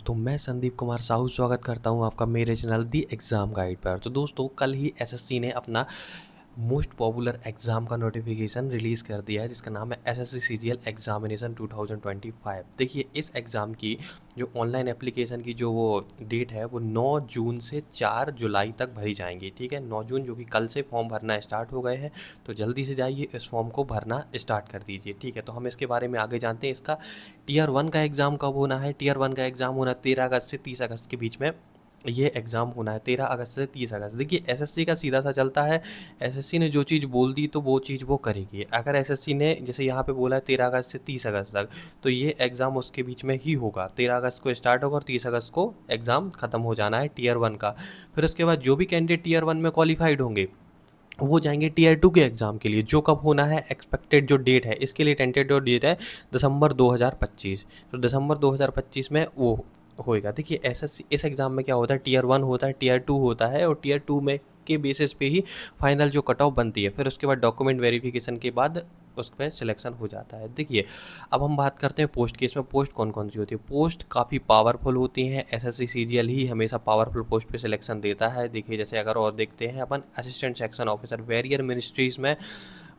दोस्तों, मैं संदीप कुमार साहू स्वागत करता हूं आपका मेरे चैनल दी एग्ज़ाम गाइड पर। तो दोस्तों, कल ही एसएससी ने अपना मोस्ट पॉपुलर एग्ज़ाम का नोटिफिकेशन रिलीज़ कर दिया है, जिसका नाम है एसएससी सीजीएल एग्ज़ामिनेशन 2025। देखिए, इस एग्ज़ाम की जो ऑनलाइन एप्लीकेशन की जो वो डेट है, वो 9 जून से 4 जुलाई तक भरी जाएंगी। ठीक है, 9 जून जो कि कल से फॉर्म भरना स्टार्ट हो गए हैं, तो जल्दी से जाइए इस फॉर्म को भरना स्टार्ट कर दीजिए। ठीक है, तो हम इसके बारे में आगे जानते हैं। इसका टीयर 1 का एग्ज़ाम कब होना है? टीयर 1 का एग्ज़ाम होना 13 अगस्त से 30 अगस्त के बीच में ये एग्ज़ाम होना है, 13 अगस्त से 30 अगस्त। देखिए, एसएससी का सीधा सा चलता है। एसएससी ने जो चीज़ बोल दी तो वो चीज़ वो करेगी। अगर एसएससी ने जैसे यहाँ पे बोला है 13 अगस्त से 30 अगस्त तक, तो ये एग्ज़ाम उसके बीच में ही होगा। 13 अगस्त को स्टार्ट होगा और 30 अगस्त को एग्ज़ाम ख़त्म हो जाना है टीयर 1 का। फिर उसके बाद जो भी कैंडिडेट टीयर 1 में क्वालिफाइड होंगे, वो जाएंगे टीयर 2 के एग्ज़ाम के लिए, जो कब होना है, एक्सपेक्टेड जो डेट है इसके लिए टेंटेटिव डेट है दिसंबर 2025। तो दिसंबर 2025 में वो होएगा। देखिए, एसएससी इस एग्ज़ाम में क्या होता है, टीयर 1 होता है, टीयर 2 होता है, और टीयर 2 में के बेसिस पे ही फाइनल जो कट ऑफ बनती है। फिर उसके बाद डॉक्यूमेंट वेरिफिकेशन के बाद उस पर सिलेक्शन हो जाता है। देखिए, अब हम बात करते हैं पोस्ट की। इसमें पोस्ट कौन कौन सी होती है? पोस्ट काफ़ी पावरफुल होती हैं। एसएससी सीजीएल ही हमेशा पावरफुल पोस्ट पे सिलेक्शन देता है। देखिए, जैसे अगर और देखते हैं अपन, असिस्टेंट सेक्शन ऑफिसर, वेरियर मिनिस्ट्रीज़ में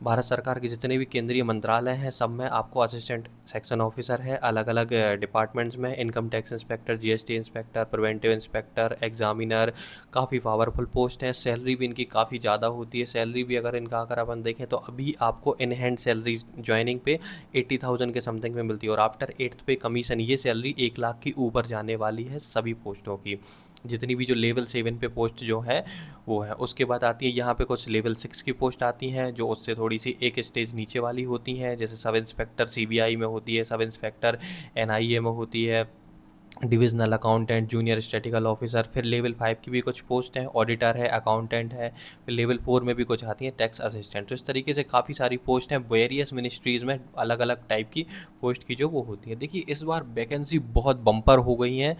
भारत सरकार के जितने भी केंद्रीय मंत्रालय हैं, सब में आपको असिस्टेंट सेक्शन ऑफिसर है। अलग अलग डिपार्टमेंट्स में income tax inspector, GST inspector, preventive inspector, examiner, काफ़ी पावरफुल पोस्ट हैं। सैलरी भी इनकी काफ़ी ज़्यादा होती है। सैलरी भी अगर इनका अगर अपन देखें तो अभी आपको इन हैंड सैलरी ज्वाइनिंग पे 80,000 के समथिंग में मिलती है, और आफ्टर 8th पे कमीशन ये सैलरी 1 लाख की ऊपर जाने वाली है सभी पोस्टों की, जितनी भी जो लेवल 7 पे पोस्ट जो है वो है। उसके बाद आती है यहाँ पे कुछ लेवल 6 की पोस्ट आती हैं, जो उससे थोड़ी सी एक स्टेज नीचे वाली होती हैं, जैसे सब इंस्पेक्टर सीबीआई में होती है, सब इंस्पेक्टर एनआईए में होती है, divisional accountant, junior statistical officer. फिर लेवल 5 की भी कुछ पोस्ट हैं, ऑडिटर है, अकाउंटेंट है। फिर लेवल 4 में भी कुछ आती हैं, टैक्स असिस्टेंट। तो इस तरीके से काफ़ी सारी पोस्ट हैं। वेरियस मिनिस्ट्रीज़ में अलग अलग टाइप की पोस्ट की जो वो होती है। देखिए, इस बार वैकेंसी बहुत बम्पर हो गई हैं।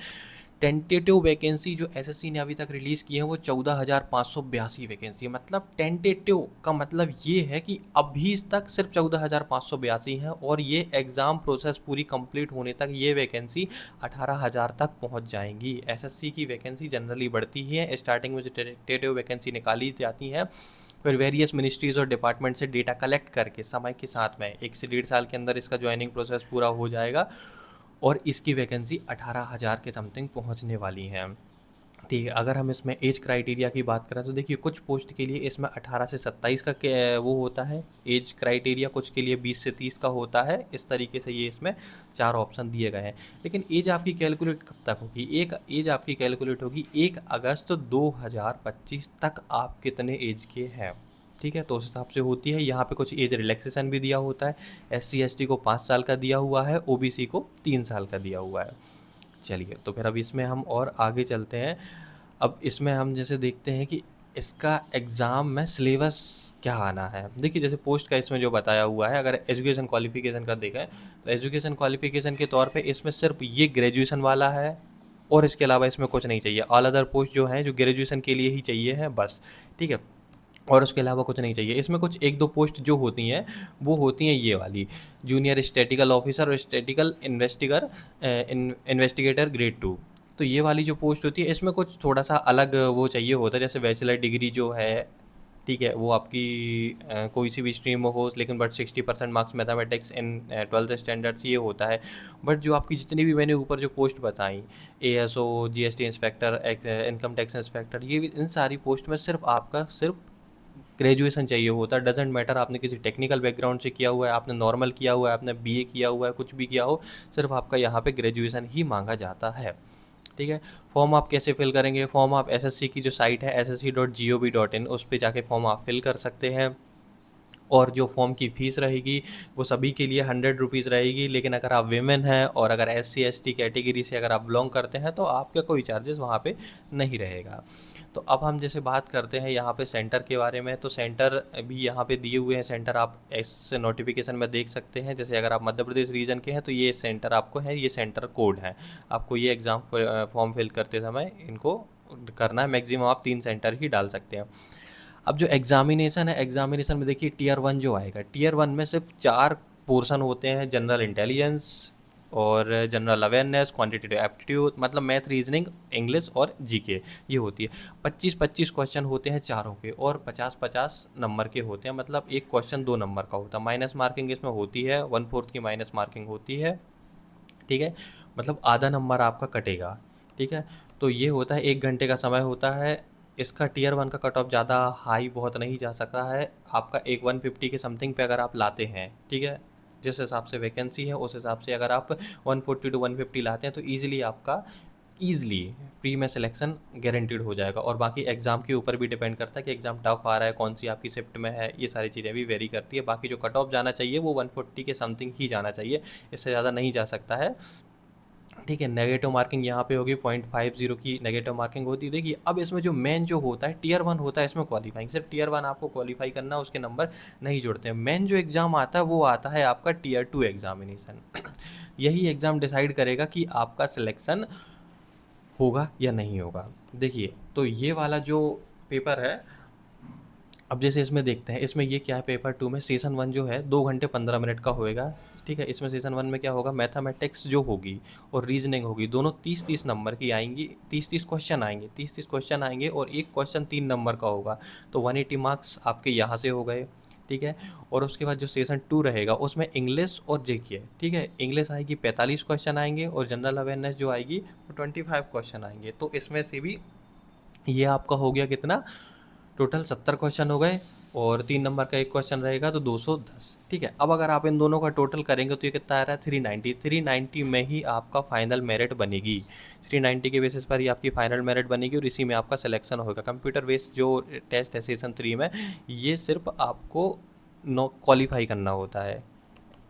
टेंटेटिव वैकेंसी जो एसएससी ने अभी तक रिलीज़ की है वो 14,582 वैकेंसी है। मतलब टेंटेटिव का मतलब ये है कि अभी तक सिर्फ 14,582 हैं, और ये एग्ज़ाम प्रोसेस पूरी कंप्लीट होने तक ये वैकेंसी 18,000 तक पहुंच जाएंगी। एसएससी की वैकेंसी जनरली बढ़ती ही है। स्टार्टिंग में जो टेंटेटिव वैकेंसी निकाली जाती है, फिर वेरियस मिनिस्ट्रीज़ और डिपार्टमेंट से डेटा कलेक्ट करके समय के साथ में 1 से 1.5 साल के अंदर इसका ज्वाइनिंग प्रोसेस पूरा हो जाएगा, और इसकी वैकेंसी 18,000 के समथिंग पहुंचने वाली है। ठीक है, अगर हम इसमें एज क्राइटेरिया की बात करें तो देखिए, कुछ पोस्ट के लिए इसमें 18 से 27 का वो होता है एज क्राइटेरिया, कुछ के लिए 20 से 30 का होता है। इस तरीके से ये इसमें 4 ऑप्शन दिए गए हैं। लेकिन एज आपकी कैलकुलेट कब तक होगी? एक एज आपकी कैलकुलेट होगी 1 अगस्त 2025 तक आप कितने एज के हैं। ठीक है, तो उस हिसाब से होती है। यहाँ पे कुछ एज रिलैक्सेशन भी दिया होता है। SC ST को 5 साल का दिया हुआ है, OBC को 3 साल का दिया हुआ है। चलिए, तो फिर अब इसमें हम और आगे चलते हैं। अब इसमें हम जैसे देखते हैं कि इसका एग्ज़ाम में सिलेबस क्या आना है। देखिए, जैसे पोस्ट का इसमें जो बताया हुआ है, अगर एजुकेशन क्वालिफिकेशन का देखें तो एजुकेशन क्वालिफिकेशन के तौर पे इसमें सिर्फ ये ग्रेजुएशन वाला है, और इसके अलावा इसमें कुछ नहीं चाहिए। ऑल अदर पोस्ट जो हैं जो ग्रेजुएशन के लिए ही चाहिए है बस। ठीक है, और उसके अलावा कुछ नहीं चाहिए। इसमें कुछ 1-2 पोस्ट जो होती हैं वो होती हैं ये वाली, जूनियर स्टैटिकल ऑफिसर और स्टैटिकल इन्वेस्टिगेटर ग्रेड 2। तो ये वाली जो पोस्ट होती है, इसमें कुछ थोड़ा सा अलग वो चाहिए होता है। जैसे बैचलर डिग्री जो है, ठीक है, वो आपकी कोई सी भी स्ट्रीम में हो, लेकिन but 60% marks mathematics in 12th standards ये होता है। बट जो आपकी जितनी भी मैंने ऊपर जो पोस्ट बताई, ASO, GST inspector, income tax inspector, ये इन सारी पोस्ट में सिर्फ आपका सिर्फ ग्रेजुएशन चाहिए होता है। डजेंट मैटर आपने किसी टेक्निकल बैकग्राउंड से किया हुआ है, आपने नॉर्मल किया हुआ है, आपने BA किया हुआ है, कुछ भी किया हो, सिर्फ आपका यहाँ पे ग्रेजुएशन ही मांगा जाता है। ठीक है, फॉर्म आप कैसे फिल करेंगे? फॉर्म आप SSC की जो साइट है ssc.gov.in, उस पर जाके फॉर्म आप फिल कर सकते हैं। और जो फॉर्म की फ़ीस रहेगी वो सभी के लिए 100 रुपीज़ रहेगी। लेकिन अगर आप वीमेन हैं और अगर SC ST कैटेगरी से अगर आप बिलोंग करते हैं तो आपका कोई चार्जेस वहाँ पे नहीं रहेगा। तो अब हम जैसे बात करते हैं यहाँ पे सेंटर के बारे में, तो सेंटर भी यहाँ पे दिए हुए हैं। सेंटर आप इस नोटिफिकेशन में देख सकते हैं। जैसे अगर आप मध्य प्रदेश रीजन के हैं तो ये सेंटर आपको है, ये सेंटर कोड है। आपको ये एग्ज़ाम फॉर्म फिल करते समय इनको करना है। मैक्सिमम आप 3 सेंटर ही डाल सकते हैं। अब जो एग्जामिनेशन है, एग्जामिनेशन में देखिए टीयर 1 जो आएगा, टीयर 1 में सिर्फ 4 पोर्शन होते हैं। जनरल इंटेलिजेंस, और जनरल अवेयरनेस, क्वांटिटेटिव एप्टीट्यूड, मतलब मैथ, रीजनिंग, इंग्लिश और जीके, ये होती है। 25-25 क्वेश्चन होते हैं चारों के, और 50-50 नंबर के होते हैं, मतलब एक क्वेश्चन 2 नंबर का होता है। माइनस मार्किंग इसमें होती है, 1/4 की माइनस मार्किंग होती है, ठीक है, मतलब आधा नंबर आपका कटेगा, ठीक है। तो ये होता है, 1 घंटे का समय होता है। इसका टीयर 1 का कट ऑफ ज़्यादा हाई बहुत नहीं जा सकता है, आपका एक 150 के समथिंग पे अगर आप लाते हैं, ठीक है, जिस हिसाब से वैकेंसी है उस हिसाब से अगर आप 140 टू 150 लाते हैं तो ईजिली आपका ईजिली प्री में सिलेक्शन गारंटीड हो जाएगा। और बाकी एग्ज़ाम के ऊपर भी डिपेंड करता है कि एग्ज़ाम टफ आ रहा है, कौन सी आपकी शिफ्ट में है, ये सारी चीज़ें भी वेरी करती है। बाकी जो कट ऑफ जाना चाहिए वो 140 के समथिंग ही जाना चाहिए, इससे ज़्यादा नहीं जा सकता है, ठीक है। नेगेटिव मार्किंग यहाँ पे होगी 0.50 की नेगेटिव मार्किंग होती है। देखिए अब इसमें जो मेन जो होता है टीयर 1 होता है, इसमें क्वालिफाइंग, सिर्फ टीयर 1 आपको क्वालिफाई करना है, उसके नंबर नहीं जुड़ते हैं। मेन जो एग्ज़ाम आता है वो आता है आपका टीयर 2 एग्जामिनेशन। यही एग्ज़ाम डिसाइड करेगा कि आपका सिलेक्शन होगा या नहीं होगा। देखिए तो ये वाला जो पेपर है, अब जैसे इसमें देखते हैं, इसमें ये क्या है, पेपर 2 में सेशन 1 जो है 2 घंटे 15 मिनट का होएगा, ठीक है। इसमें सेशन 1 में क्या होगा, मैथमेटिक्स जो होगी और रीजनिंग होगी, दोनों 30-30 नंबर की आएंगी, 30-30 क्वेश्चन आएंगे, 30-30 क्वेश्चन आएंगे, और एक क्वेश्चन 3 नंबर का होगा, तो 180 मार्क्स आपके यहाँ से हो गए, ठीक है। और उसके बाद जो सेशन 2 रहेगा उसमें इंग्लिश और जीके है, ठीक है। इंग्लिश आएगी 45 क्वेश्चन आएंगे, और जनरल अवेयरनेस जो आएगी वो 25 क्वेश्चन आएंगे। तो इसमें से भी ये आपका हो गया कितना, टोटल 70 क्वेश्चन हो गए, और 3 नंबर का एक क्वेश्चन रहेगा तो 210, ठीक है। अब अगर आप इन दोनों का टोटल करेंगे तो ये कितना आ रहा है, 390। 390 में ही आपका फाइनल मेरिट बनेगी, 390 के बेसिस पर ही आपकी फाइनल मेरिट बनेगी, और इसी में आपका सिलेक्शन होगा। कंप्यूटर बेस्ड जो टेस्ट है सेशन 3 में, ये सिर्फ आपको नो क्वालिफाई करना होता है,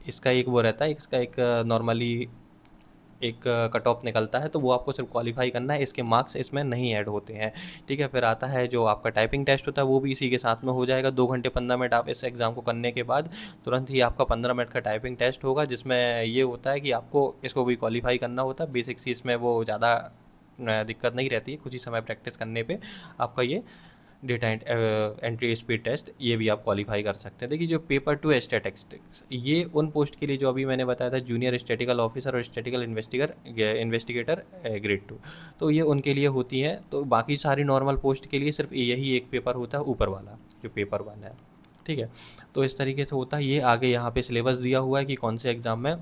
इसका एक वो रहता है, इसका एक नॉर्मली एक कट ऑफ निकलता है, तो वो आपको सिर्फ क्वालिफाई करना है, इसके मार्क्स इसमें नहीं ऐड होते हैं, ठीक है। फिर आता है जो आपका टाइपिंग टेस्ट होता है, वो भी इसी के साथ में हो जाएगा। 2 घंटे 15 मिनट आप इस एग्ज़ाम को करने के बाद तुरंत ही आपका 15 मिनट का टाइपिंग टेस्ट होगा, जिसमें ये होता है कि आपको इसको भी क्वालिफाई करना होता है। बेसिक चीज़ में वो ज़्यादा दिक्कत नहीं रहती है, कुछ ही समय प्रैक्टिस करने पर आपका ये डेटा एंट्री स्पीड टेस्ट ये भी आप क्वालिफाई कर सकते हैं। देखिए जो पेपर 2 स्टैटिस्टिक्स, ये उन पोस्ट के लिए जो अभी मैंने बताया था, जूनियर स्टैटिकल ऑफिसर और स्टैटिकल इन्वेस्टिगेटर ग्रेड 2, तो ये उनके लिए होती हैं। तो बाकी सारी नॉर्मल पोस्ट के लिए सिर्फ यही एक पेपर होता है, ऊपर वाला जो पेपर 1 है, ठीक है। तो इस तरीके से होता है। ये आगे यहाँ पे सिलेबस दिया हुआ है कि कौन से एग्ज़ाम में,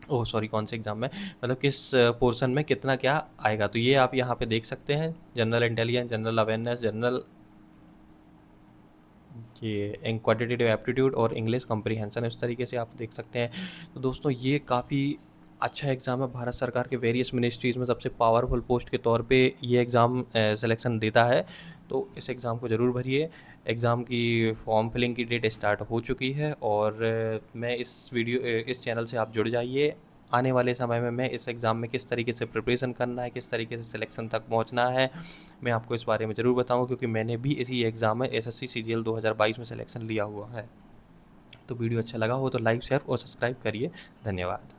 ओह सॉरी, कौन से एग्ज़ाम में, मतलब किस पोर्शन में कितना क्या आएगा, तो ये आप यहाँ पे देख सकते हैं। General intelligence, general awareness, general ये क्वांटिटेटिव एप्टीट्यूड और इंग्लिश कॉम्प्रिहेंशन, इस तरीके से आप देख सकते हैं। तो दोस्तों ये काफ़ी अच्छा एग्ज़ाम है, भारत सरकार के वेरियस मिनिस्ट्रीज़ में सबसे पावरफुल पोस्ट के तौर पे ये एग्ज़ाम सिलेक्शन देता है। तो इस एग्ज़ाम को ज़रूर भरिए। एग्ज़ाम की फॉर्म फिलिंग की डेट स्टार्ट हो चुकी है, और मैं इस चैनल से आप जुड़ जाइए। आने वाले समय में मैं इस एग्ज़ाम में किस तरीके से प्रिपरेशन करना है, किस तरीके से सिलेक्शन तक पहुंचना है, मैं आपको इस बारे में ज़रूर बताऊंगा, क्योंकि मैंने भी इसी एग्ज़ाम में एसएससी सीजीएल 2022 में सिलेक्शन लिया हुआ है। तो वीडियो अच्छा लगा हो तो लाइक, शेयर और सब्सक्राइब करिए। धन्यवाद।